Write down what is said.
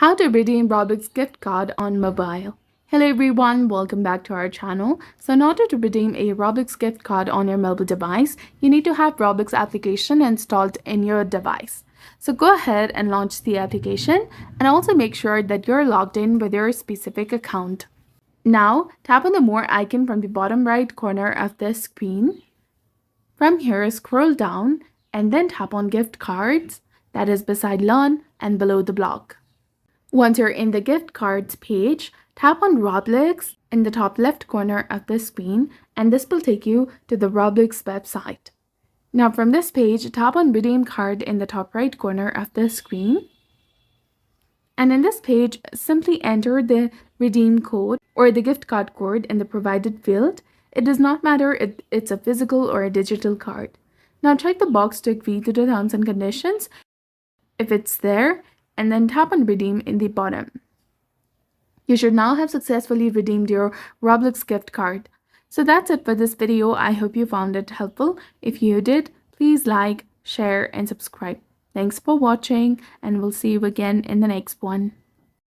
How to redeem Robux gift card on mobile. Hello everyone, welcome back to our channel. So in order to redeem a Robux gift card on your mobile device, you need to have Robux application installed in your device. So go ahead and launch the application and also make sure that you're logged in with your specific account. Now tap on the more icon from the bottom right corner of the screen. From here, scroll down and then tap on gift cards, that is beside learn and below the block. Once you're in the gift cards page, tap on Roblox in the top left corner of the screen and this will take you to the Roblox website. Now from this page, tap on redeem card in the top right corner of the screen. And in this page, simply enter the redeem code or the gift card code in the provided field. It does not matter if it's a physical or a digital card. Now check the box to agree to the terms and conditions if it's there, and then tap on redeem in the bottom. You should now have successfully redeemed your Roblox gift card. So that's it for this video. I hope you found it helpful. If you did, please like, share and subscribe. Thanks for watching and we'll see you again in the next one.